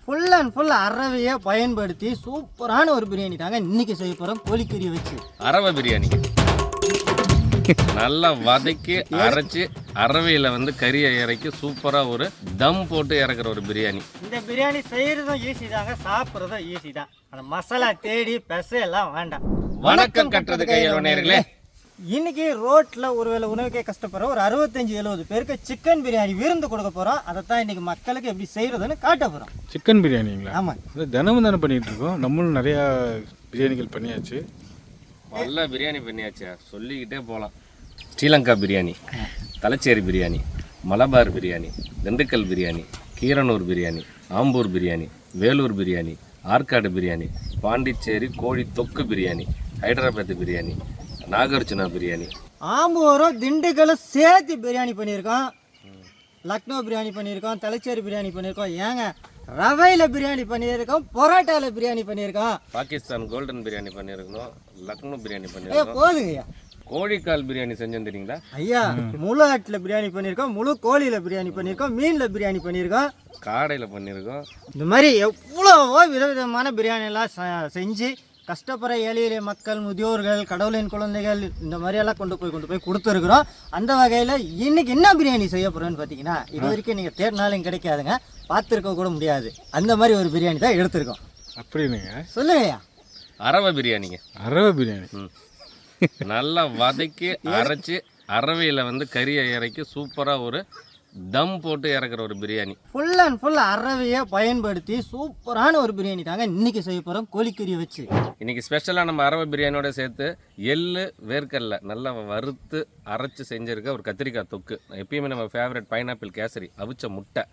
Full and full அரவையை பயன்படுத்தி சூப்பரான ஒரு பிரியாணி தாங்க இன்னைக்கு செய்ய போகிறோம். கோழிக்கறி வச்சு அரவை பிரியாணி நல்லா வதக்கி அரைச்சி அரவையில் வந்து கறியை இறக்கி சூப்பராக ஒரு தம் போட்டு இறக்குற ஒரு பிரியாணி. இந்த பிரியாணி செய்கிறதும் ஈஸி தாங்க, சாப்பிட்றதும் ஈஸி தான். அந்த மசாலா தேடி எல்லாம் வேண்டாம். வணக்கம் கட்டுறது கையில் நேயர்களே. இன்னைக்கு ரோட்ல ஒருவேளை உணவுக்கே கஷ்டப்படுற ஒரு 65-70 பேருக்கு சிக்கன் பிரியாணி விருந்து கொடுக்க போறோம். அதைத்தான் இன்னைக்கு மக்களுக்கு எப்படி செய்யறதுன்னு காட்ட போறோம். சிக்கன் பிரியாணிங்களா? ஆமா, தினமும் தானே பண்ணிட்டு இருக்கோம். நம்மளும் நிறைய பிரியாணிகள் பண்ணியாச்சு. நல்ல பிரியாணி பண்ணியாச்சா சொல்லிக்கிட்டே போகலாம். ஸ்ரீலங்கா பிரியாணி, தலச்சேரி பிரியாணி, மலபார் பிரியாணி, திண்டுக்கல் பிரியாணி, கீரனூர் பிரியாணி, ஆம்பூர் பிரியாணி, வேலூர் பிரியாணி, ஆற்காடு பிரியாணி, பாண்டிச்சேரி கோழி தொக்கு பிரியாணி, ஹைதராபாத் பிரியாணி, நாகார்ஜுனா பிரியாணி, ஆம்பூரும் திண்டுக்கலும் சேர்த்து பிரியாணி பண்ணியிருக்கோம். லக்னோ பிரியாணி பண்ணியிருக்கோம், தலச்சேரி பிரியாணி பண்ணியிருக்கோம், ஏங்க ரவையில் பிரியாணி பண்ணியிருக்கோம், பரோட்டாவில் பிரியாணி பண்ணியிருக்கோம், பாகிஸ்தான் கோல்டன் பிரியாணி பண்ணியிருக்கோம், லக்னோ பிரியாணி பண்ணியிருக்கோம். போதுங்கய்யா. கோழிக்கால் பிரியாணி செஞ்சோம் தெரியுங்களா? ஐயா, முழு ஆட்டில் பிரியாணி பண்ணியிருக்கோம், முழு கோழியில் பிரியாணி பண்ணியிருக்கோம், மீனில் பிரியாணி பண்ணியிருக்கோம், காடையில் பண்ணியிருக்கோம். இந்த மாதிரி எவ்வளவோ விதவிதமான பிரியாணியெல்லாம் செஞ்சு கஷ்டப்படுற ஏழை எளிய மக்கள், முதியோர்கள், கடவுளின் குழந்தைகள் இந்த மாதிரியெல்லாம் கொண்டு போய் கொடுத்துருக்குறோம். அந்த வகையில் இன்னைக்கு என்ன பிரியாணி செய்ய போகிறோன்னு பார்த்தீங்கன்னா, இது வரைக்கும் நீங்கள் தேடினாலும் கிடைக்காதுங்க, பார்த்துருக்க கூட முடியாது. அந்த மாதிரி ஒரு பிரியாணி தான் எடுத்திருக்கோம். அப்படின்னுங்க சொல்லுங்கய்யா. அரவை பிரியாணிங்க. அரவை பிரியாணி நல்லா வதக்கி அரைச்சி அரவையில் வந்து கறியை இறக்கி சூப்பராக ஒரு தம் போட்டு இறக்குற ஒரு பிரியாணி. ஃபுல் அண்ட் ஃபுல் அரவையை பயன்படுத்தி சூப்பரான ஒரு பிரியாணி தாங்க இன்னைக்கு செய்ய போகிறோம், கோழிக்கறியை வச்சு. இன்னைக்கு ஸ்பெஷலாக நம்ம அரவை பிரியாணியோட சேர்த்து எள்ளு வேர்க்கடலை நல்லா வறுத்து அரைச்சி செஞ்சுருக்க ஒரு கத்திரிக்காய் தொக்கு, எப்பயுமே நம்ம ஃபேவரட் பைனாப்பிள் கேசரி, அவிச்ச முட்டை,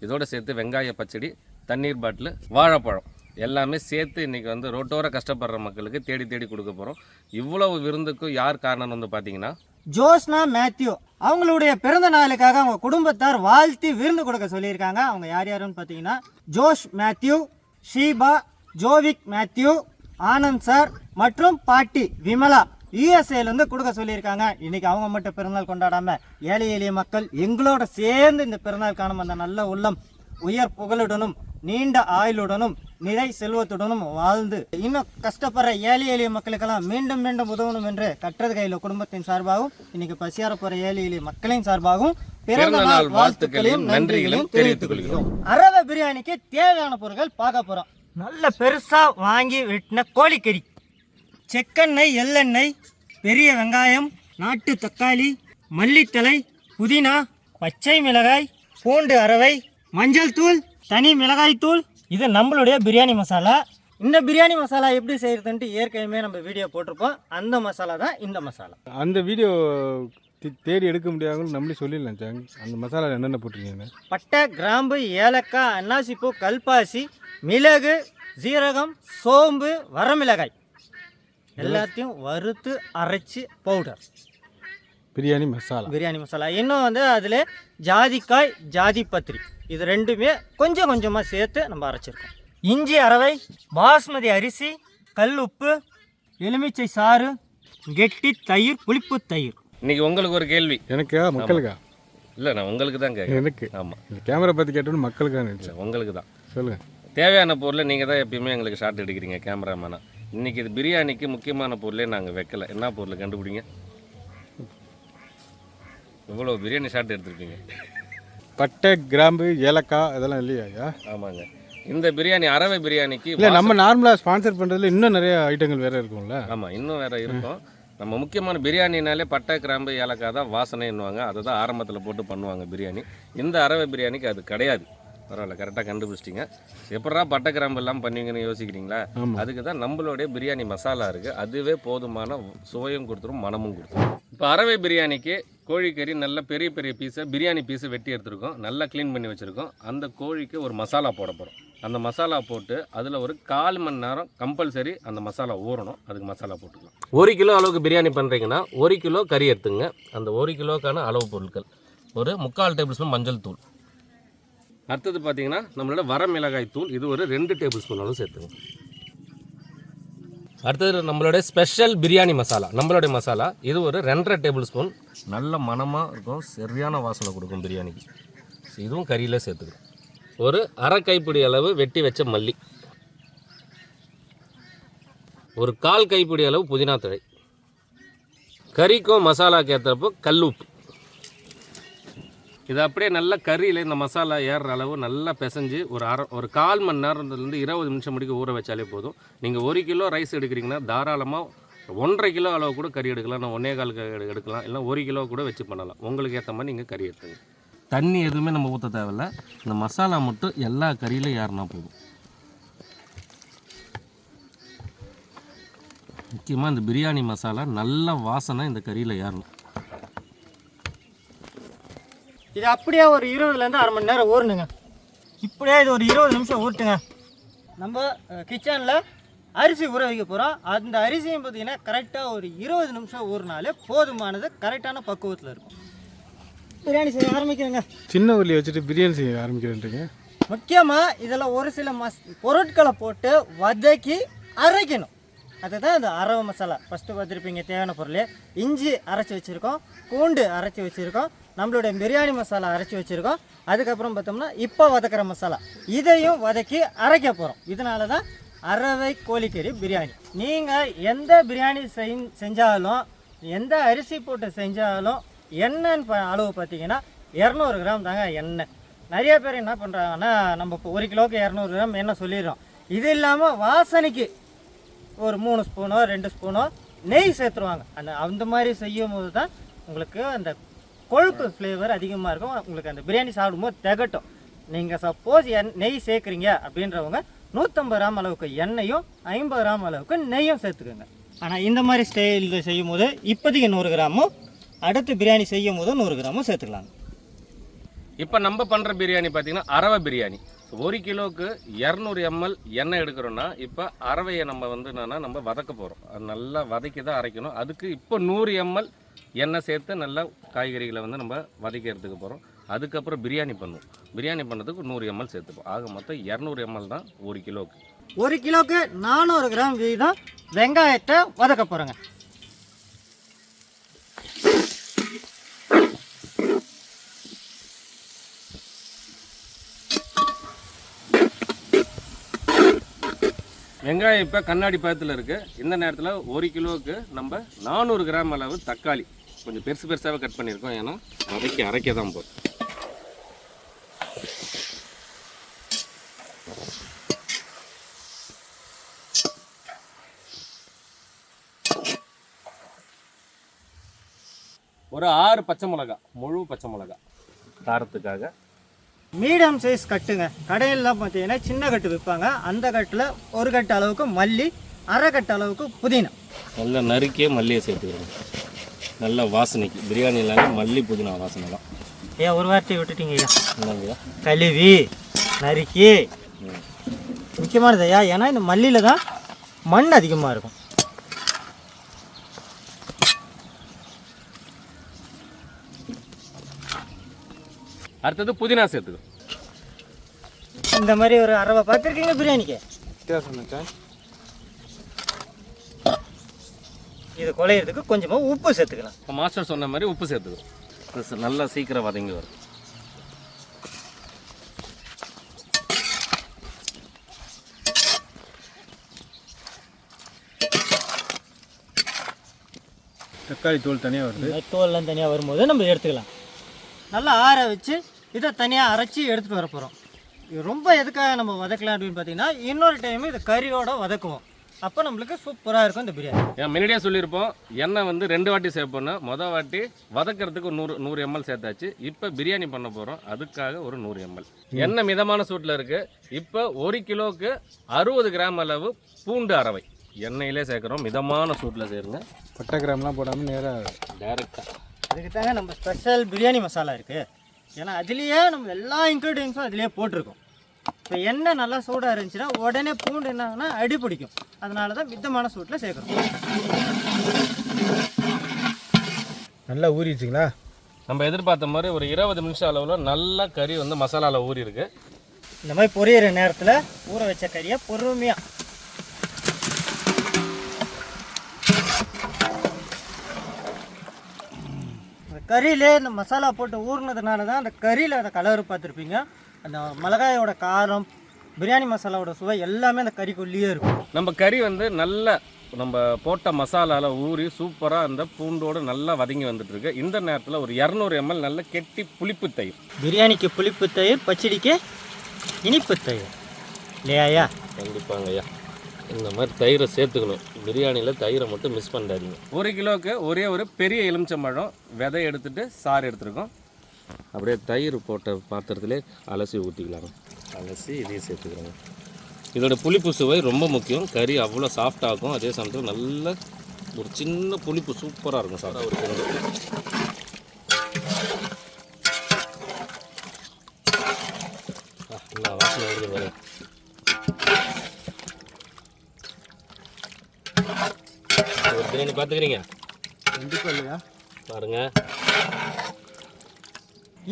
இதோடு சேர்த்து வெங்காய பச்சடி, தண்ணீர் பாட்டில், வாழைப்பழம் எல்லாமே சேர்த்து இன்றைக்கி வந்து ரோட்டோர கஷ்டப்படுற மக்களுக்கு தேடி தேடி கொடுக்க போகிறோம். இவ்வளவு விருந்துக்கும் யார் காரணம் வந்து பார்த்தீங்கன்னா, ஜோஸ்னா மேத்யூ அவங்களுடைய பிறந்த நாளுக்காக அவங்க குடும்பத்தார் வாழ்த்தி விருந்து கொடுக்க சொல்லியிருக்காங்க. அவங்க யார் யாருன்னு பார்த்தீங்கன்னா, Josh Mathew, Sheeba, Jovik Mathew, Anand sir மற்றும் பாட்டி விமலா யூஎஸ்ஏலேருந்து கொடுக்க சொல்லியிருக்காங்க. இன்றைக்கி அவங்க மட்டும் பிறந்தநாள் கொண்டாடாமல் ஏழை எளிய மக்கள் எங்களோட சேர்ந்து இந்த பிறந்தநாள் காணும் அந்த நல்ல உள்ளம் உயர் புகழுடனும் நீண்ட ஆயுளுடனும் நிறை செல்வத்துடனும் வாழ்ந்து இன்னும் கஷ்டப்படுற ஏழை எளிய மக்களுக்கெல்லாம் மீண்டும் மீண்டும் உதவணும் என்று கட்டுறது கையில் குடும்பத்தின் சார்பாகவும் இன்னைக்கு பசியார போற ஏழை எளிய மக்களின் சார்பாகவும் பிறந்த நாள் வாழ்த்துக்களையும் நன்றிகளையும் தெரிவித்துக் கொள்கிறோம். அரவை பிரியாணிக்கு தேவையான பொருட்கள் பார்க்க போறோம். நல்ல பெருசா வாங்கி வெட்டின கோழிக்கறி, செக்கெண்ணெய், எள்ளெண்ணெய், பெரிய வெங்காயம், நாட்டு தக்காளி, மல்லித்தலை, புதினா, பச்சை மிளகாய், பூண்டு அரவை, மஞ்சள் தூள், தனி மிளகாய் தூள். இது நம்மளுடைய பிரியாணி மசாலா. இந்த பிரியாணி மசாலா எப்படி செய்யறதுன்ட்டு ஏற்கனவே நம்ம வீடியோ போட்டிருப்போம். அந்த மசாலா தான் இந்த மசாலா. அந்த வீடியோ தேடி எடுக்க முடியாதுன்னு நம்மளே சொல்லிடலாம் சார். அந்த மசாலா என்னென்ன போட்டிருக்கீங்க? பட்டை, கிராம்பு, ஏலக்காய், அன்னாசிப்பூ, கல்பாசி, மிளகு, ஜீரகம், சோம்பு, வரமிளகாய் எல்லாத்தையும் வறுத்து அரைச்சி பவுடர் பிரியாணி மசாலா. இன்னும் வந்து அதில் ஜாதிக்காய், ஜாதி பத்திரி, இது ரெண்டுமே கொஞ்சம் கொஞ்சமாக சேர்த்து நம்ம அரைச்சிருக்கோம். இஞ்சி அரவை, பாஸ்மதி அரிசி, கல் உப்பு, எலுமிச்சை சாறு, கெட்டி தயிர், புளிப்பு தயிர். இன்னைக்கு உங்களுக்கு ஒரு கேள்வி. எனக்கா மக்களுக்கா? இல்லை, நான் உங்களுக்கு தான் கேட்குறேன். எனக்கு. ஆமாம், இந்த கேமரா பற்றி கேட்டோன்னு மக்களுக்கா நினச்சேன். உங்களுக்கு தான். சொல்லுங்கள். தேவையான பொருளை நீங்கள் தான் எப்பயுமே எங்களுக்கு ஷார்ட் எடுக்கிறீங்க கேமராமேனா. இன்றைக்கி இது பிரியாணிக்கு முக்கியமான பொருளே நாங்கள் வைக்கல. என்ன பொருள் கண்டுபிடிங்க? இவ்வளோ பிரியாணி ஷார்ட் எடுத்துருக்கீங்க. பட்டை, கிராம்பு, ஏலக்காய் இதெல்லாம் இல்லையா ஐயா? ஆமாங்க. இந்த பிரியாணி அரவை பிரியாணிக்கு இல்லை, நம்ம நார்மலாக ஸ்பான்சர் பண்ணுறதுல இன்னும் நிறைய ஐட்டங்கள் வேறு இருக்கும்ல? ஆமாம், இன்னும் வேறு இருக்கும். நம்ம முக்கியமான பிரியாணினாலே பட்டை, கிராம்பு, ஏலக்காய் தான் வாசனைன்னுவாங்க. அதை தான் ஆரம்பத்தில் போட்டு பண்ணுவாங்க பிரியாணி. இந்த அரவை பிரியாணிக்கு அது கிடையாது. பரவாயில்ல, கரெக்டாக கண்டுபிடிச்சிட்டிங்க. எப்படா பட்டை கிராம்பு எல்லாம் பண்ணுவீங்கன்னு யோசிக்கிறீங்களா? அதுக்கு தான் நம்மளுடைய பிரியாணி மசாலா இருக்குது. அதுவே போதுமான சுவையும் கொடுத்துரும், மனமும் கொடுத்துரும். இப்போ அரவை பிரியாணிக்கு கோழிக்கறி நல்ல பெரிய பெரிய பீஸை, பிரியாணி பீஸை வெட்டி எடுத்துருக்கோம், நல்லா க்ளீன் பண்ணி வச்சுருக்கோம். அந்த கோழிக்கு ஒரு மசாலா போட போகிறோம். அந்த மசாலா போட்டு அதில் ஒரு 1/4 மணி நேரம் கம்பல்சரி அந்த மசாலா ஊறணும். அதுக்கு மசாலா போட்டுக்கலாம். 1 கிலோ அளவுக்கு பிரியாணி பண்ணுறீங்கன்னா 1 கிலோ கறி எடுத்துங்க. அந்த 1 கிலோக்கான அளவு பொருட்கள் ஒரு 3/4 டேபிள் ஸ்பூன் மஞ்சள் தூள். அடுத்தது பார்த்தீங்கன்னா நம்மளோட வரமிளகாய் தூள், இது ஒரு 2 டேபிள் ஸ்பூன் அளவு சேர்த்துங்க. அடுத்தது நம்மளோட ஸ்பெஷல் பிரியாணி மசாலா, நம்மளுடைய மசாலா, இது ஒரு 2.5 டேபிள் ஸ்பூன். நல்ல மணமாக இருக்கும், சரியான வாசனை கொடுக்கும் பிரியாணிக்கு. இதுவும் கறியில் சேர்த்துக்கிறோம். ஒரு அரை கைப்பிடி அளவு வெட்டி வச்ச மல்லி, ஒரு 1/4 கைப்பிடி அளவு புதினா தழை, கறிக்கும் மசாலாக்கு ஏற்றப்போ கல் உப்பு. இது அப்படியே நல்லா கறியில் இந்த மசாலா ஏறுற அளவு நல்லா பிசைஞ்சு ஒரு 1/4 மணி நேரத்துலேருந்து 20 நிமிஷம் முடிக்க ஊற வச்சாலே போதும். நீங்கள் 1 கிலோ ரைஸ் எடுக்கிறீங்கன்னா தாராளமாக 1.5 கிலோ அளவு கூட கறி எடுக்கலாம், நான் 1.25 எடுக்கலாம், இல்லை 1 கிலோ கூட வச்சு பண்ணலாம். உங்களுக்கு ஏற்ற மாதிரி நீங்கள் கறி எடுத்துங்க. தண்ணி எதுவுமே நம்ம ஊற்ற தேவையில்ல, இந்த மசாலா மட்டும் எல்லா கறியிலும் ஏறினா போதும். முக்கியமாக இந்த பிரியாணி மசாலா நல்ல வாசனை இந்த கறியில் ஏறணும். இது அப்படியே ஒரு 20லேருந்து அரை மணி நேரம் ஊறணுங்க. இப்படியே இது ஒரு 20 நிமிஷம் ஊட்டுங்க. நம்ம கிச்சனில் அரிசி ஊற வைக்க போகிறோம். அந்த அரிசியும் பார்த்திங்கன்னா கரெக்டாக ஒரு 20 நிமிஷம் ஊறினாலே போதுமானது, கரெக்டான பக்குவத்தில் இருக்கும். பிரியாணி செய்ய ஆரம்பிக்கிறேங்க. சின்ன உள்ளி வச்சுட்டு பிரியாணி செய்ய ஆரம்பிக்கிறேன்றீங்க. முக்கியமாக இதில் ஒரு சில பொருட்களை போட்டு வதக்கி அரைக்கணும். அதுதான் இந்த அரவை மசாலா. ஃபஸ்ட்டு பார்த்துருப்பீங்க தேவையான பொருள். இஞ்சி அரைச்சி வச்சுருக்கோம், பூண்டு அரைச்சி வச்சுருக்கோம், நம்மளுடைய பிரியாணி மசாலா அரைச்சி வச்சுருக்கோம். அதுக்கப்புறம் பார்த்தோம்னா இப்போ வதக்கிற மசாலா, இதையும் வதக்கி அரைக்க போகிறோம். இதனால தான் அரவை கோழிக்கறி பிரியாணி. நீங்கள் எந்த பிரியாணி செஞ்சாலும் எந்த அரிசி போட்டு செஞ்சாலும் எண்ணெய்ன்னு அளவு பார்த்தீங்கன்னா 200 கிராம் தாங்க எண்ணெய். நிறைய பேர் என்ன பண்ணுறாங்கன்னா, நம்ம இப்போ 1 கிலோவுக்கு 200 கிராம் எண்ணெய் சொல்லிடுறோம். இது இல்லாமல் வாசனைக்கு ஒரு 3 ஸ்பூனோ 2 ஸ்பூனோ நெய் சேர்த்துருவாங்க. அந்த மாதிரி செய்யும் போது தான் உங்களுக்கு அந்த கொழுப்பு ஃப்ளேவர் அதிகமாக இருக்கும். உங்களுக்கு அந்த பிரியாணி சாப்பிடும்போது திகட்டும். நீங்கள் சப்போஸ் நெய் சேர்க்குறீங்க அப்படின்றவங்க 150 கிராம் அளவுக்கு எண்ணெயும் 50 கிராம் அளவுக்கு நெய்யும் சேர்த்துக்கோங்க. ஆனால் இந்த மாதிரி ஸ்டைலில் செய்யும் போது இப்போதைக்கு 100 கிராமும், அடுத்து பிரியாணி செய்யும் போது 100 கிராமும் சேர்த்துக்கலாங்க. இப்போ நம்ம பண்ணுற பிரியாணி பார்த்திங்கன்னா அரவை பிரியாணி. 1 கிலோவுக்கு 200 ml எண்ணெய் எடுக்கிறோன்னா இப்போ அரவையை நம்ம என்னென்னா நம்ம வதக்க போகிறோம். அது நல்லா வதக்கி தான் அரைக்கணும். அதுக்கு இப்போ 100 ml எண்ணெய் சேர்த்து நல்லா காய்கறிகளை நம்ம வதக்கி எடுத்துக்க போகிறோம். அதுக்கப்புறம் பிரியாணி பண்ணுவோம். பிரியாணி பண்ணுறதுக்கு 100 ml சேர்த்துப்போம். ஆக மொத்தம் 200 ml தான் 1 கிலோவுக்கு. 1 கிலோவுக்கு 400 கிராம் வீதம் வெங்காயத்தை வதக்க போகிறோங்க. வெங்காயம் இப்போ கண்ணாடி பதத்தில் இருக்குது. இந்த நேரத்தில் 1 கிலோவுக்கு நம்ம 400 கிராம் அளவு தக்காளி கொஞ்சம் பெருசு பெருசாகவே கட் பண்ணியிருக்கோம். ஏன்னா அரைக்க தான் போதும். ஒரு 6 பச்சை மிளகா, முழு பச்சை மிளகா காரத்துக்காக. மீடியம் சைஸ் கட்டுங்க. கடையிலலாம் பார்த்தீங்கன்னா சின்ன கட்டு விற்பாங்க. அந்த கட்டில் 1 கட்டு அளவுக்கு மல்லி, அரை கட்டு அளவுக்கு புதினா நல்லா நறுக்கியே மல்லியை சேர்த்துக்கிறோம். நல்லா வாசனைக்கு பிரியாணி இல்லாமல் மல்லி புதினா வாசனை தான். ஏன் ஒரு வார்த்தையை விட்டுட்டீங்க ஐயா? என்னங்கய்யா? கழுவி நறுக்கி முக்கியமானது ஐயா. ஏன்னா இந்த மல்லியில் தான் மண் அதிகமாக இருக்கும். அடுத்தது புதினா சேர்த்துக்கணும். இந்த மாதிரி ஒரு அரவை பார்த்துருக்கீங்க பிரியாணிக்கு? வித்தியாசம். இது குழையிறதுக்கு கொஞ்சமாக உப்பு சேர்த்துக்கலாம். இப்போ மாஸ்டர் சொன்ன மாதிரி உப்பு சேர்த்துக்கணும். நல்லா சீக்கிரம் வதங்கி வரும். தக்காளி தோல் தனியாக வருது. தோல்லாம் தனியாக வரும்போது நம்ம எடுத்துக்கலாம். நல்லா ஆற வச்சு இதை தனியாக அரைச்சி எடுத்துகிட்டு வர போகிறோம். இது ரொம்ப எதுக்காக நம்ம வதக்கலாம் அப்படின்னு பார்த்தீங்கன்னா, இன்னொரு டைமு இதை கறியோட வதக்குவோம். அப்போ நம்மளுக்கு சூப்பராக இருக்கும் இந்த பிரியாணி. ஏன் முன்னாடியே சொல்லியிருப்போம், எண்ணெய் 2 வாட்டி சேர்ப்போன்னா மொதல் வாட்டி வதக்கிறதுக்கு 100 ml சேர்த்தாச்சு. இப்போ பிரியாணி பண்ண போகிறோம், அதுக்காக ஒரு 100 ml. எண்ணெய் மிதமான சூட்டில் இருக்குது. இப்போ 1 கிலோவுக்கு 60 கிராம் அளவு பூண்டு அரவை எண்ணெயிலே சேர்க்குறோம். மிதமான சூட்டில் சேருங்க. பட்டை கிராம்லாம் போடாமல் நேராக டைரெக்டாக. அதுக்கு தாங்க நம்ம ஸ்பெஷல் பிரியாணி மசாலா இருக்குது. ஏன்னா அதுலேயே நம்ம எல்லா இன்க்ரீடியன்ஸும் அதுலேயே போட்டிருக்கோம். இப்போ எண்ணெய் நல்லா சூடாக இருந்துச்சுன்னா உடனே பூண்டு என்னாங்கன்னா அடி பிடிக்கும். அதனால தான் மிதமான சூட்டில் சேர்க்குறோம். நல்லா ஊறிடுச்சிங்களா? நம்ம எதிர்பார்த்த மாதிரி ஒரு 20 நிமிஷம் அளவில் நல்லா கறி மசாலாவில் ஊறி இருக்கு. இந்த மாதிரி பொரியிற நேரத்தில் ஊற வச்ச கறியை பொறுமையாக கறியிலே இந்த மசாலா போட்டு ஊறினதுனால தான் அந்த கறியில் அந்த கலர் பார்த்துருப்பீங்க. அந்த மிளகாயோட காரம், பிரியாணி மசாலாவோட சுவை எல்லாமே அந்த கறிக்குள்ளேயே இருக்கும். நம்ம கறி வந்து நல்ல நம்ம போட்ட மசாலாவில் ஊறி சூப்பராக அந்த பூண்டோடு நல்லா வதங்கி வந்துட்டு இருக்கு. இந்த நேரத்தில் ஒரு 200 ml நல்ல கெட்டி புளிப்பு தயிர். பிரியாணிக்கு புளிப்பு தயிர், பச்சடிக்கு இனிப்பு தயிர் இல்லையா? கண்டிப்பாங்க ஐயா, இந்த மாதிரி தயிரை சேர்த்துக்கணும். பிரியாணியில் தயிரை மட்டும் மிஸ் பண்ணாதீங்க. 1 கிலோவுக்கு ஒரே ஒரு பெரிய எலுமிச்சம்பழம் விதை எடுத்துகிட்டு சாறு எடுத்துருக்கோம். அப்படியே தயிர் போட்ட பாத்திரத்திலே அலசி ஊற்றிக்கலாங்க. அலசி இதையும் சேர்த்துக்கிறோங்க. இதோட புளிப்பு சுவை ரொம்ப முக்கியம். கறி அவ்வளோ சாஃப்டாகும், அதே சமயத்தில் நல்ல ஒரு சின்ன புளிப்பு சூப்பராக இருக்கும். சாப்பிட்டா ஒரு கொண்டு நல்லா வாசனை வருது பாரு. ஒரு பிரியாணி பார்த்துக்கிறீங்க? கண்டிப்பாக இல்லையா? பாருங்கள்,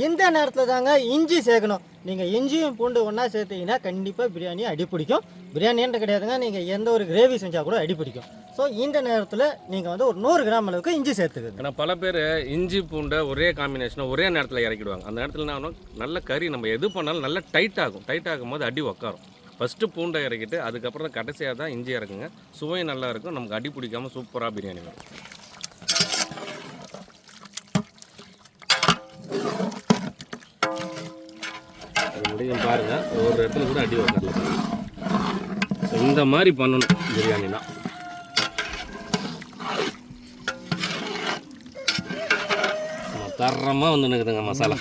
இந்த நேரத்தில் தாங்க இஞ்சி சேர்க்கணும். நீங்கள் இஞ்சியும் பூண்டு ஒன்றா சேர்த்தீங்கன்னா கண்டிப்பாக பிரியாணி அடிப்பிடிக்கும். பிரியாணின்ற கிடையாதுங்க, நீங்கள் எந்த ஒரு கிரேவி செஞ்சால் கூட அடிப்பிடிக்கும். ஸோ இந்த நேரத்தில் நீங்கள் வந்து ஒரு 100 கிராம் அளவுக்கு இஞ்சி சேர்த்துக்குங்க. ஏன்னா பல பேர் இஞ்சி பூண்டை ஒரே காம்பினேஷனை ஒரே நேரத்தில் இறக்கிடுவாங்க. அந்த நேரத்தில் என்ன ஆகும், நல்ல கறி நம்ம எது பண்ணாலும் நல்லா டைட் ஆகும். டைட் ஆகும் போது அடி உக்காரும். ஃபஸ்ட்டு பூண்டை இறக்கிட்டு அதுக்கப்புறம் தான் கடைசியாக தான் இஞ்சி இறக்குங்க. சுவை நல்லா இருக்கும், நமக்கு அடி பிடிக்காமல் சூப்பராக பிரியாணி வரும். முடியும் பாருங்கள், ஒரு இடத்துல கூட அடி வைக்கல. இந்த மாதிரி பண்ணணும் பிரியாணிலாம். தரமாக வந்து நிற்குதுங்க மசாலா.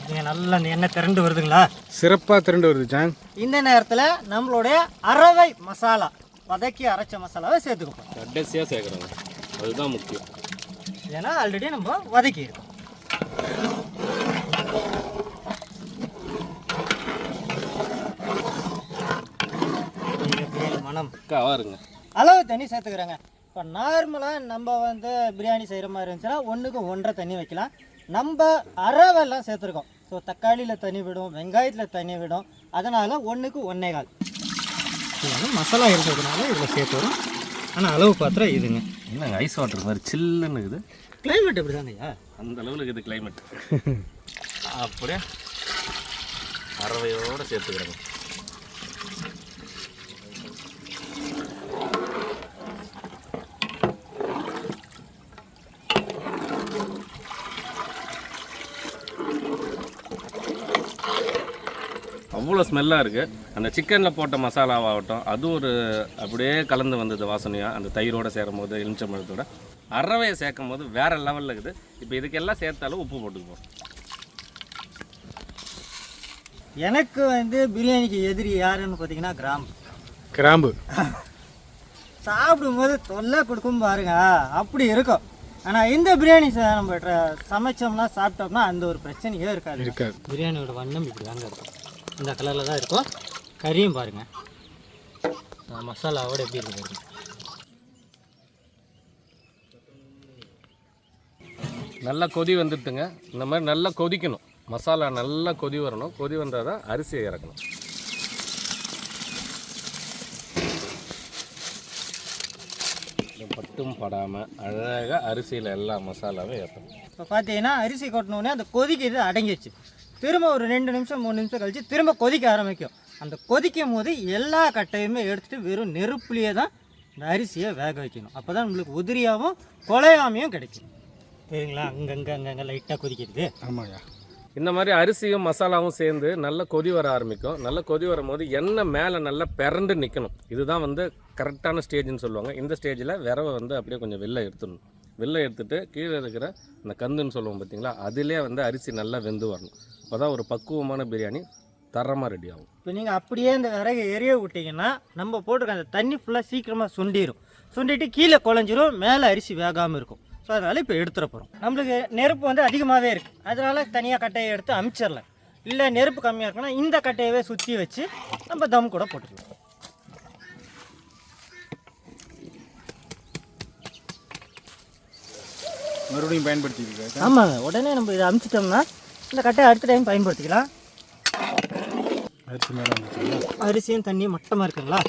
நீங்கள் நல்லா அந்த எண்ணெய் திரண்டு வருதுங்களா? சிறப்பாக திரண்டு வருது சாங். இந்த நேரத்தில் நம்மளுடைய அரவை மசாலா, வதக்கி அரைச்ச மசாலாவை சேர்த்துக்கப்போம். கடைசியாக சேர்க்குறோங்க, அதுதான் முக்கியம். ஏன்னா ஆல்ரெடி நம்ம வதக்கி இருக்கோம். மனம் கவாருங்க. அளவு தண்ணி சேர்த்துக்கிறேங்க. இப்போ நார்மலாக நம்ம வந்து பிரியாணி செய்கிற மாதிரி இருந்துச்சுன்னா 1க்கு 1.5 தண்ணி வைக்கலாம். நம்ம அரவெல்லாம் சேர்த்துருக்கோம். ஸோ தக்காளியில் தண்ணி விடும், வெங்காயத்தில் தண்ணி விடும். அதனால் 1க்கு 1.25. இது வந்து மசாலா இருக்கிறதுனால இதில் சேர்த்து வரும். ஆனால் அளவு பாத்திரம் இதுங்க. என்னங்க ஐஸ் வாட்டர் மாதிரி சில்லுன்னு இருக்குது. கிளைமேட் எப்படி தாங்கய்யா? அந்த அளவில் இருக்குது கிளைமேட். அப்படியே அரவையோடு சேர்த்துக்கிறேங்க. அவ்வளோ ஸ்மெல்லாக இருக்குது. அந்த சிக்கனில் போட்ட மசாலாவாகட்டும், அது ஒரு அப்படியே கலந்து வந்தது வாசனையாக அந்த தயிரோடு சேரும் போது, எலுமிச்சம்பழத்தோட அரவையை சேர்க்கும் போது வேறு லெவலில் இருக்குது. இப்போ இதுக்கெல்லாம் சேர்த்தாலும் உப்பு போட்டுக்குவோம். எனக்கு வந்து பிரியாணிக்கு எதிரி யாருன்னு பார்த்தீங்கன்னா கிராம்பு. சாப்பிடும்போது தொல்லை கொடுக்கும் பாருங்க, அப்படி இருக்கும். ஆனால் இந்த பிரியாணி நம்ம சமைச்சோம்னா சாப்பிட்டோம்னா அந்த ஒரு பிரச்சனையே இருக்காது. பிரியாணியோட வண்ணம் இப்படி தாங்க இருக்கும். இந்த கலரில் தான் இருக்கும். கறியும் பாருங்கள், மசாலாவோட எப்படி இருக்கு பாருங்க. நல்லா கொதி வந்துட்டுங்க. இந்த மாதிரி நல்லா கொதிக்கணும். மசாலா நல்லா கொதி வரணும். கொதி வந்தால் தான் அரிசியை இறக்கணும். பட்டும் படாமல் அழகாக அரிசியில் எல்லா மசாலாவும் ஏற்றணும். இப்போ பார்த்தீங்கன்னா அரிசி கொட்டினோடனே அந்த கொதிக்கிறது அடங்கிடுச்சு. திரும்ப ஒரு 2 நிமிஷம் 3 நிமிஷம் கழித்து திரும்ப கொதிக்க ஆரம்பிக்கும். அந்த கொதிக்கும் போது எல்லா கட்டையுமே எடுத்துகிட்டு வெறும் நெருப்புலேயே தான் இந்த அரிசியை வேக வைக்கணும். அப்போ தான் உங்களுக்கு உதிரியாகவும் குழையாமையும் கிடைக்கும். சரிங்களா? அங்கங்கே லைட்டாக கொதிக்கிறது. ஆமாங்க. இந்த மாதிரி அரிசியும் மசாலாவும் சேர்ந்து நல்லா கொதி வர ஆரம்பிக்கும். நல்லா கொதி வரும் போது எண்ணெய் மேலே நல்லா பிறண்டு நிற்கணும். இதுதான் வந்து கரெக்டான ஸ்டேஜ்னு சொல்லுவாங்க. இந்த ஸ்டேஜில் விரவை வந்து அப்படியே கொஞ்சம் வெளில எடுத்துடணும். வெளில எடுத்துகிட்டு கீழே இருக்கிற அந்த கந்துன்னு சொல்லுவோம் பார்த்தீங்களா, அதிலே வந்து அரிசி நல்லா வெந்து வரணும். அப்போ தான் ஒரு பக்குவமான பிரியாணி தரமாக ரெடி ஆகும். இப்போ நீங்கள் அப்படியே இந்த விறகு எரிய விட்டிங்கன்னா நம்ம போட்டிருக்க அந்த தண்ணி ஃபுல்லாக சீக்கிரமாக சுண்டிடும். சுண்டிட்டு கீழே குழஞ்சிரும், மேலே அரிசி வேகாமல் இருக்கும். ஸோ அதனால் இப்போ எடுத்துகிற போகிறோம். நம்மளுக்கு நெருப்பு வந்து அதிகமாகவே இருக்குது, அதனால் தனியாக கட்டையை எடுத்து அமுச்சிடலாம். இல்லை நெருப்பு கம்மியாக இருக்குன்னா இந்த கட்டையவே சுற்றி வச்சு நம்ம தம் கூட போட்டுக்கலாம். மறுபடியும் பயன்படுத்திக்கலாம். ஆமாங்க, உடனே நம்ம இதை அமுச்சிட்டோம்னா இந்த கட்டையை அடுத்த டைம் பயன்படுத்திக்கலாம். அரிசி மேலே வந்துச்சுங்களா? அரிசியும் தண்ணியும் மட்டமாக இருக்குங்களா?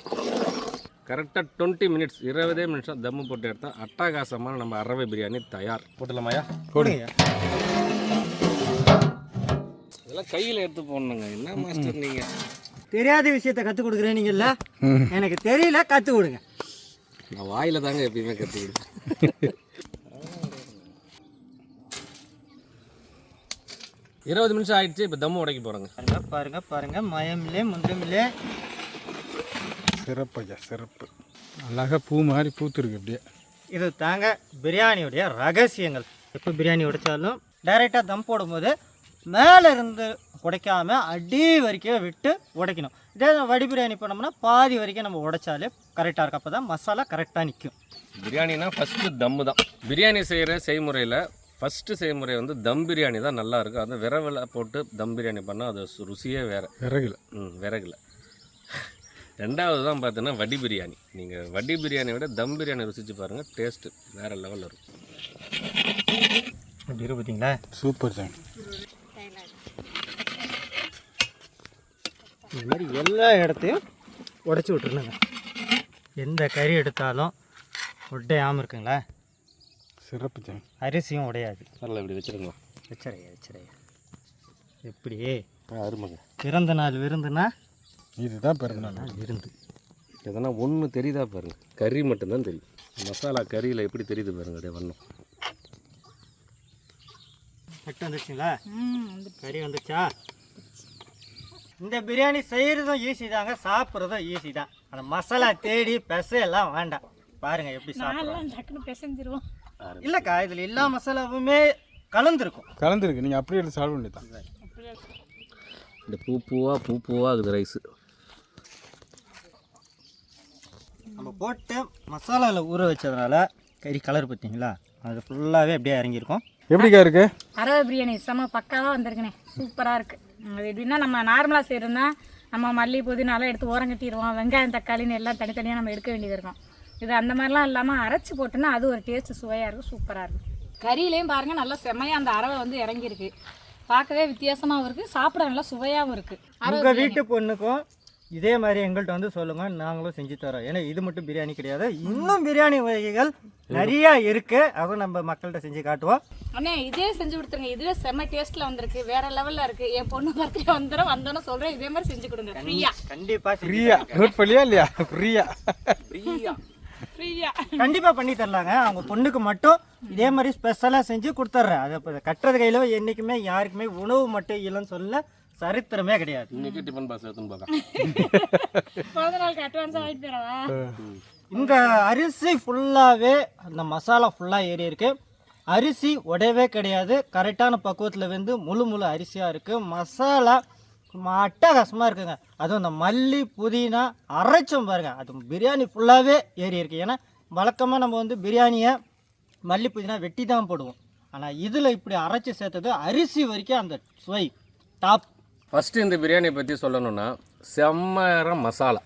கரெக்டாக 20 மினிட்ஸ் 20 நிமிஷம் தம்மு போட்டு எடுத்தால் அட்டகாசமான நம்ம அரவை பிரியாணி தயார். போட்டுலாமாயா? போடுங்க. எல்லாம் கையில் எடுத்து போடணுங்க. என்ன மாஸ்டர் நீங்கள் தெரியாத விஷயத்த கற்றுக் கொடுக்குறேன் நீங்கள்ல, எனக்கு தெரியல, கற்றுக் கொடுங்க. நான் வாயில் தாங்க எப்பயுமே கற்றுக்கிடுவேன். 20 நிமிஷம் ஆயிடுச்சு. இப்போ தம்மு உடைக்க போகிறோங்க. பாருங்க பாருங்க, மயமில்லே முந்தமில்லே. சிறப்பு ஐயா, சிறப்பு. அழகாக பூ மாதிரி பூத்துருக்கு அப்படியே. இது தாங்க பிரியாணியுடைய ரகசியங்கள். எப்போ பிரியாணி உடைச்சாலும் டைரெக்டாக தம் போடும்போது மேலே இருந்து உடைக்காமல் அடி வரைக்கும் விட்டு உடைக்கணும். இதே வடி பிரியாணி பண்ணோம்னா பாதி வரைக்கும் நம்ம உடைச்சாலே கரெக்டாக இருக்கும். அப்போ தான் மசாலா கரெக்டாக நிற்கும். பிரியாணினா ஃபஸ்ட்டு தம்மு தான். பிரியாணி செய்கிற செய்முறையில் ஃபஸ்ட்டு செய்முறை வந்து தம் பிரியாணி தான் நல்லாயிருக்கும். அது விரவில் போட்டு தம் பிரியாணி பண்ணால் அது ருசியே வேறு. விறகுல விறகுல. ரெண்டாவது தான் பார்த்தீங்கன்னா வடி பிரியாணி. நீங்கள் வடி பிரியாணியை விட தம் பிரியாணி ருசிச்சு பாருங்கள், டேஸ்ட்டு வேறு லெவலில் இருக்கும். அப்படி இருக்கு பார்த்தீங்களா? Super song. இந்த மாதிரி எல்லா இடத்தையும் உடச்சி விட்டுருணுங்க. எந்த கறி எடுத்தாலும் உடையாமல் இருக்குங்களா? சிறப்பு சாங். அரிசியும் உடையாது. நல்லா இப்படி வச்சுருங்க. வச்சுறையா எப்படி அருமைங்க. பிறந்த நாள் விருந்துனா இதுதான் பிறந்த நாள் விருந்து. எதனா ஒன்று தெரியுதா பாருங்கள், கறி மட்டும்தான் தெரியும். மசாலா கறியில் எப்படி தெரியுது பாருங்க, அப்படியே வண்ணம். கட்டு வந்துச்சுங்களா? கறி வந்துச்சா? இந்த பிரியாணி செய்கிறதும் ஈஸி தாங்க, சாப்பிட்றதும் ஈஸி தான். அந்த மசாலா தேடி எல்லாம் வேண்டாம். பாருங்க எப்படி சாப்பிடுவோம். இல்லைக்கா, இதில் எல்லா மசாலாவுமே கலந்துருக்கு. நீங்கள் அப்படியே எடுத்து சாப்பிட வேண்டியதான். இந்த பூ பூவாக இருக்குது ரைஸு. நம்ம போட்டு மசாலாவில் ஊற வச்சதுனால கறி கலர் பார்த்தீங்களா, அது ஃபுல்லாகவே அப்படியே இறங்கியிருக்கும். எப்படிக்கா இருக்கு? அரவை பிரியாணி செம்ம பக்காவாக வந்திருக்குண்ணே, சூப்பராக இருக்குது. அது எப்படின்னா நம்ம நார்மலாக செய்கிறோம்னா நம்ம மல்லி புதினாலாம் எடுத்து ஓரம் கட்டிடுவோம், வெங்காயம் தக்காளின்னு எல்லாம் தனித்தனியாக நம்ம எடுக்க வேண்டியது இருக்கும். இது அந்த மாதிரிலாம் இல்லாமல் அரைச்சி போட்டோன்னா அது ஒரு டேஸ்ட்டு சுவையாக இருக்கும், சூப்பராக இருக்கும். கறியிலையும் பாருங்கள் நல்லா செம்மையாக அந்த அரவை வந்து இறங்கியிருக்கு, பார்க்கவே வித்தியாசமாகவும் இருக்குது, சாப்பிட நல்லா சுவையாகவும் இருக்குது. உங்கள் வீட்டு பொண்ணுக்கும் இதே மாதிரி எங்கள்கிட்ட வந்து சொல்லுங்கள், நாங்களும் செஞ்சு தரோம். ஏன்னா இது மட்டும் பிரியாணி கிடையாது, இன்னும் பிரியாணி வகைகள் நிறையா இருக்குது. அதுவும் நம்ம மக்கள்கிட்ட செஞ்சு காட்டுவோம். அண்ணே இதே செஞ்சு கொடுத்துருங்க, இதுவே செம்ம டேஸ்ட்டில் வந்திருக்கு, வேறு லெவலில் இருக்குது. என் பொண்ணு பர்த்டே வந்தோன்னு சொல்கிறேன், இதே மாதிரி செஞ்சு கொடுங்க ஃப்ரீயா. கண்டிப்பாக ஃப்ரீயா நோட் பண்ணியா இல்லையா? ஃப்ரீயா கண்டிப்பாக பண்ணி தரலாங்க. அவங்க பொண்ணுக்கு மட்டும் இதே மாதிரி ஸ்பெஷலாக செஞ்சு கொடுத்துட்றேன். அதை இப்போ கட்டுறது கையில் என்றைக்குமே யாருக்குமே உணவு மட்டும் இல்லைன்னு சொல்ல சரித்திரமே கிடையாது. இன்னைக்கு டிஃபன் பாக்ஸ் எடுத்துன்னு போகலாம். பிறந்த நாளுக்கு அட்வான்ஸாக வாங்கிட்டு போயிடவா? இந்த அரிசி ஃபுல்லாகவே அந்த மசாலா ஃபுல்லாக ஏறி இருக்கு. அரிசி உடையவே கிடையாது, கரெக்டான பக்குவத்தில் வந்து முழு அரிசியாக இருக்குது. மசாலா அட்டகாசமாக இருக்குங்க. அதுவும் இந்த மல்லி புதினா அரைச்சோம் பாருங்க, அது பிரியாணி ஃபுல்லாகவே ஏறி இருக்குது. ஏன்னா வழக்கமாக நம்ம வந்து பிரியாணியை மல்லி புதினா வெட்டி தான் போடுவோம். ஆனால் இதில் இப்படி அரைச்சி சேர்த்தது அரிசி வரைக்கும் அந்த சுவை டாப். ஃபஸ்ட்டு இந்த பிரியாணியை பற்றி சொல்லணுன்னா செம்ம மசாலா,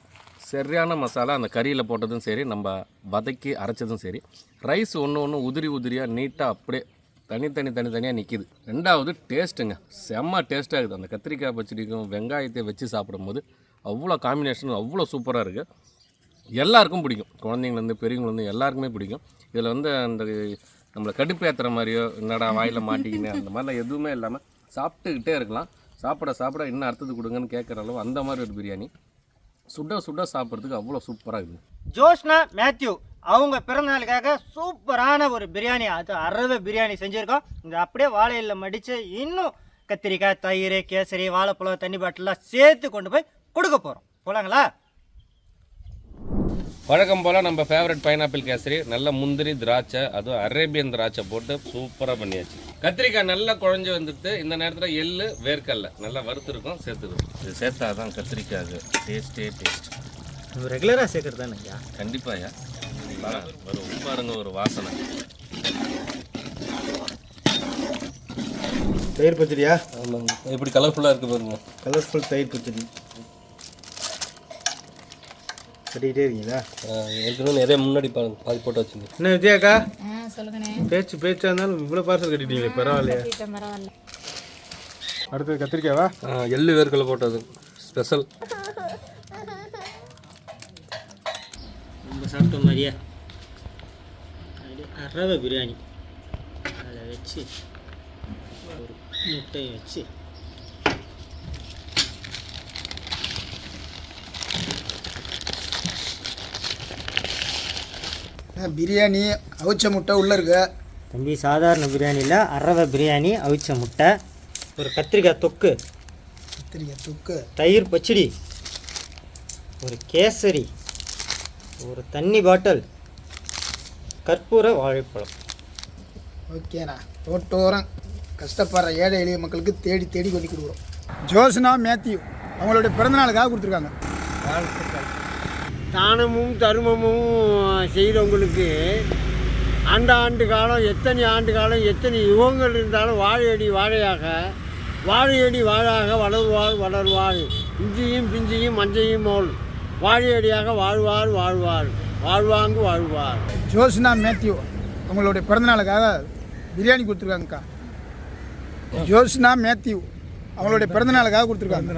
சரியான மசாலா. அந்த கறியில் போட்டதும் சரி, நம்ம வதக்கி அரைச்சதும் சரி, ரைஸ் ஒன்று உதிரியாக நீட்டாக அப்படியே தனித்தனியாக நிற்கிது. ரெண்டாவது டேஸ்ட்டுங்க, செம்ம டேஸ்ட்டாக இருக்குது. அந்த கத்திரிக்காய் பச்சடிக்கும் வெங்காயத்தை வச்சு சாப்பிடும்போது அவ்வளோ காம்பினேஷன் அவ்வளோ சூப்பராக இருக்குது. எல்லாருக்கும் பிடிக்கும், குழந்தைங்கலேருந்து பெரியவங்கலேருந்து எல்லாருக்குமே பிடிக்கும். இதில் வந்து அந்த நம்மளை கடுப்பு ஏற்றுற மாதிரியோ என்னடா வாயில் மாட்டிக்கின்னு அந்த மாதிரிலாம் எதுவுமே இல்லாமல் சாப்பிட்டுக்கிட்டே இருக்கலாம். சாப்பிட இன்னும் அர்த்தத்துக்கு கொடுங்கன்னு கேட்குற அளவு அந்த மாதிரி ஒரு பிரியாணி. சுட சாப்பிட்றதுக்கு அவ்வளோ சூப்பராக இருக்குது. ஜோஷ்னா மேத்யூ அவங்க பிறந்த நாளுக்காக சூப்பரான ஒரு பிரியாணி, அது அரவை பிரியாணி செஞ்சுருக்கோம். இந்த அப்படியே வாழையில் மடித்து இன்னும் கத்திரிக்காய், தயிர், கேசரி, வாழைப்பழம், தண்ணி பாட்டிலாம் சேர்த்து கொண்டு போய் கொடுக்க போகிறோம். போகலாங்களா? வழக்கம் போல் நம்ம ஃபேவரட் பைனாப்பிள் கேசரி, நல்ல முந்திரி திராட்சை, அதுவும் அரேபியன் திராட்சை போட்டு சூப்பராக பண்ணியாச்சு. கத்திரிக்காய் நல்லா குழஞ்சி வந்துட்டு இந்த நேரத்தில் எள்ளு வேர்க்கடலை நல்லா வறுத்துருக்கோம், சேர்த்துக்கிறோம். இது சேர்த்தா தான் கத்திரிக்காய் டேஸ்ட். ரெகுலராக சேர்க்குறது தானே ஐயா? கண்டிப்பாக ஐயா. வரும் பாருங்க ஒரு வாசனை. தயிர் பச்சடியா? ஆமாங்க, எப்படி கலர்ஃபுல்லாக இருக்குது பாருங்க. கலர்ஃபுல் தயிர் பச்சடி கட்டிக்கிட்டே இருக்கீங்களா? ஏற்கனவே நிறைய முன்னாடி பாதி போட்டு வச்சுங்க. என்ன விஜயாக்கா சொல்லுங்கண்ணே. பேச்சா இருந்தாலும் இவ்வளோ பார்சல் கட்டிட்டீங்களே, பரவாயில்லையா? பரவாயில்ல. அடுத்தது கத்திரிக்காவா? எள்ளு வேர்க்கடலை போட்டது ஸ்பெஷல். நம்ம சாப்பிட்ட மாதிரியே அரவை பிரியாணி அதில் வச்சு ஒரு முட்டையை வச்சு பிரியாணி அவிச்ச முட்டை உள்ளே இருக்கு. தம்பி சாதாரண பிரியாணியில் அரவை பிரியாணி, அவிச்ச முட்டை, ஒரு கத்திரிக்காய் தொக்கு, கத்திரிக்காய் தொக்கு, தயிர் பச்சடி, ஒரு கேசரி, ஒரு தண்ணி பாட்டில், கற்பூர வாழைப்பழம். ஓகேண்ணா. ரோட்டோரம் கஷ்டப்படுற ஏழை எளிய மக்களுக்கு தேடி தேடி கொண்டு கொடுக்குறோம். ஜோஸ்னா மேத்யூ அவங்களுடைய பிறந்தநாளுக்காக கொடுத்துருக்காங்க. தானமும் தருமமும் செய்கிறவங்களுக்கு ஆண்டு காலம், எத்தனை ஆண்டு காலம், எத்தனை யுகங்கள் இருந்தாலும் வாழையடி வாழையாக, வாழையடி வாழாக வளருவார் வளருவார், இஞ்சியும் பிஞ்சியும் மஞ்சையும் போல் வாழையடியாக வாழ்வார் வாழ்வார், வாழ்வாங்கு வாழ்வார். ஜோஸ்னா மேத்யூ அவங்களுடைய பிறந்தநாளுக்காக பிரியாணி கொடுத்துருக்காங்கக்கா. ஜோஸ்னா மேத்யூ அவங்களுடைய பிறந்தநாளுக்காக கொடுத்துருக்காங்க.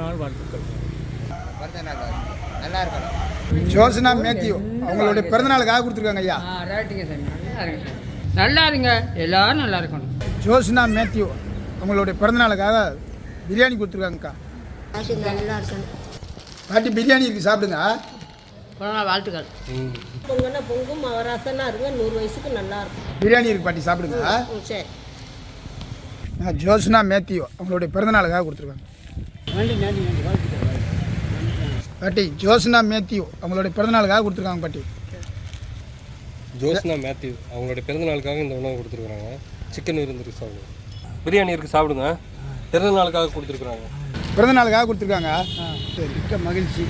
ஜோஸ்னா மேத்யூ அவங்களுடைய பிறந்தநாளுக்காக கொடுத்துருக்காங்க ஐயா. ரைட்டுங்க சார், நல்லா இருங்க சார், நல்லா இருங்க, எல்லாரும் நல்லா இருக்கணும். ஜோஸ்னா மேத்யூ அவங்களுடைய பிறந்தநாளுக்காக பிரியாணி கொடுத்துருக்காங்கக்கா. பாட்டி பிரியாணி இருக்குது, சாப்பிடுங்க. வாழ்த்துக்கள். பொங்கன்னா பொங்கும், ரசனா இருங்க, 100 வயசுக்கு நல்லா இருக்கும். பிரியாணி இருக்குது பாட்டி, சாப்பிடுங்க. சரி. ஜோஸ்னா மேத்யூ அவங்களுடைய பிறந்தநாளுக்காக கொடுத்துருக்காங்க. பாட்டி ஜோஸ்னா மேத்யூ அவங்களுடைய பிறந்தநாளுக்காக கொடுத்துருக்காங்க பாட்டி. ஜோஸ்னா மேத்யூ அவங்களுடைய பிறந்தநாளுக்காக இந்த உணவு கொடுத்துருக்குறாங்க. சிக்கன் விருந்து சாப்பிடுங்க, பிரியாணி இருக்குது சாப்பிடுங்க. பிறந்தநாளுக்காக கொடுத்துருக்குறாங்க. பிறந்தநாளுக்காக கொடுத்துருக்காங்க. சரி, மிக்க மகிழ்ச்சி.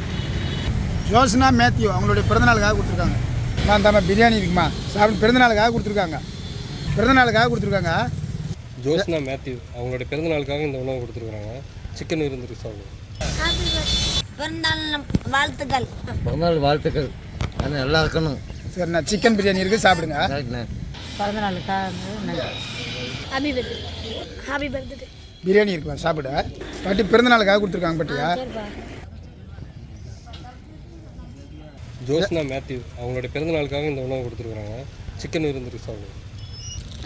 ஜோஸ்னா மேத்யூ அவங்களுடைய பிறந்தநாளுக்காக கொடுத்துருக்காங்க. நான் தாம்மா பிரியாணி இருக்குமா, சாப்பிட்டு பிறந்தநாளுக்காக கொடுத்துருக்காங்க. பிறந்தநாளுக்காக கொடுத்துருக்காங்க. ஜோஸ்னா மேத்யூ அவங்களுடைய பிறந்தநாளுக்காக இந்த உணவு கொடுத்துருக்குறாங்க. சிக்கன் விருந்து சாப்பிடுங்க. பிறந்தநாள் வாழ்த்துக்கள். பிறந்தநாள் வாழ்த்துக்கள், அது நல்லா இருக்கணும். சரிண்ணா, சிக்கன் பிரியாணி இருக்குது, சாப்பிடுங்க. Happy birthday. பிரியாணி இருக்குமா, சாப்பிட. பாட்டி பிறந்தநாளுக்காக கொடுத்துருக்காங்க பாட்டியா. ஜோஸ்னா மேத்யூ அவங்களுடைய பிறந்தநாளுக்காக இந்த உணவு கொடுத்துருக்குறாங்க. சிக்கன் விருந்து சாப்பிடுங்க.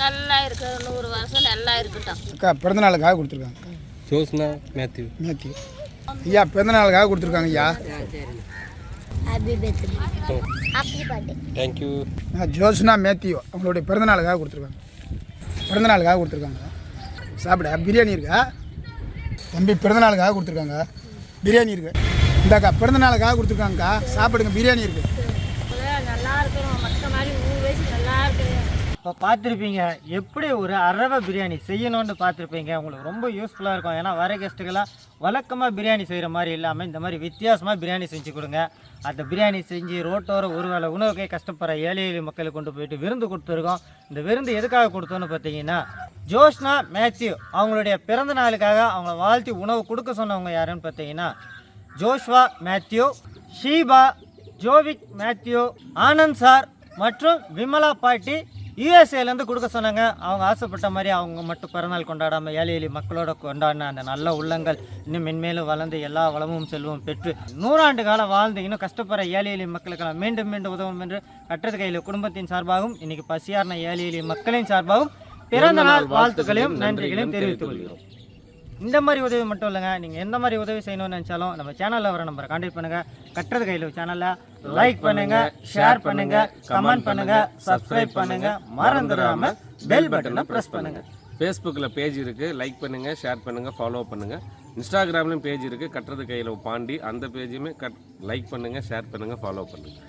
நல்லா இருக்கு, 100 வருஷம் நல்லா இருக்கட்டும். அக்கா பிறந்தநாளுக்காக கொடுத்துருக்காங்க. ஜோஸ்னா மேத்யூ மேத்யூ ஐயா பிறந்தநாளுக்காக கொடுத்துருக்காங்க ஐயா. Happy birthday. Happy birthday. Thank you. Josna Mathew அவங்களுடைய பிறந்தநாளுக்காக கொடுத்துருக்காங்க. பிறந்தநாளுக்காக கொடுத்துருக்காங்க, சாப்பிட. பிரியாணி இருக்கா தம்பி, பிறந்தநாளுக்காக கொடுத்துருக்காங்க. பிரியாணி இருக்கு, இந்தாக்கா பிறந்தநாளுக்காக கொடுத்துருக்காங்கக்கா, சாப்பிடுங்க. பிரியாணி இருக்குது. நல்லா இருக்கணும், மற்ற மாதிரி 100 வயசு நல்லா இருக்கணும். இப்போ பார்த்துருப்பீங்க எப்படி ஒரு அரவை பிரியாணி செய்யணும்னு பார்த்துருப்பீங்க. உங்களுக்கு ரொம்ப யூஸ்ஃபுல்லாக இருக்கும். ஏன்னா வர கெஸ்ட்டுக்கெல்லாம் வழக்கமாக பிரியாணி செய்கிற மாதிரி இல்லாமல் இந்த மாதிரி வித்தியாசமாக பிரியாணி செஞ்சு கொடுங்க. அந்த பிரியாணி செஞ்சு ரோட்டோர ஒருவேளை உணவுக்கே கஷ்டப்படுற ஏழை எளிய மக்களுக்கு கொண்டு போயிட்டு விருந்து கொடுத்துருக்கோம். இந்த விருந்து எதுக்காக கொடுத்தோன்னு பார்த்தீங்கன்னா, ஜோஸ்னா மேத்யூ அவங்களுடைய பிறந்த நாளுக்காக அவங்கள வாழ்த்தி உணவு கொடுக்க சொன்னவங்க யாருன்னு பார்த்தீங்கன்னா, Joshua Mathew, Sheeba, Jovik Mathew, Anand sir மற்றும் விமலா பாட்டி யூஎஸ்ஏலேருந்து கொடுக்க சொன்னாங்க. அவங்க ஆசைப்பட்ட மாதிரி அவங்க மட்டும் பிறநாள் கொண்டாடாமல் ஏழை எளிய மக்களோட கொண்டாடின அந்த நல்ல உள்ளங்கள் இன்னும் மென்மேலும் வளர்ந்து எல்லா வளமும் செல்வம் பெற்று 100 ஆண்டு காலம் வாழ்ந்து இன்னும் கஷ்டப்படுற ஏழை எளிய மக்களுக்கெல்லாம் மீண்டும் மீண்டும் உதவும் என்று கட்டது கையில் குடும்பத்தின் சார்பாகவும் இன்னைக்கு பசியார்ன ஏழை எளிய மக்களின் சார்பாகவும் பிறந்த நாள் வாழ்த்துக்களையும் நன்றிகளையும் தெரிவித்துக் கொள்கிறோம். இந்த மாதிரி உதவி மட்டும் இல்லைங்க, நீங்கள் எந்த மாதிரி உதவி செய்யணும்னு நினச்சாலும் நம்ம சேனலில் வர நம்பரை கான்டாக்ட் பண்ணுங்கள். கட்டுறது கையில் சேனலில் லைக் பண்ணுங்கள், ஷேர் பண்ணுங்கள், கமெண்ட் பண்ணுங்கள், சப்ஸ்கிரைப் பண்ணுங்கள், மறந்துடாமல் பெல் பட்டனை ப்ரெஸ் பண்ணுங்கள். ஃபேஸ்புக்கில் பேஜ் இருக்குது, லைக் பண்ணுங்கள், ஷேர் பண்ணுங்கள், ஃபாலோ பண்ணுங்கள். இன்ஸ்டாகிராம்லேயும் பேஜ் இருக்குது, கட்டுறது கையில் பாண்டி, அந்த பேஜுமே லைக் பண்ணுங்கள், ஷேர் பண்ணுங்கள், ஃபாலோ பண்ணுங்கள்.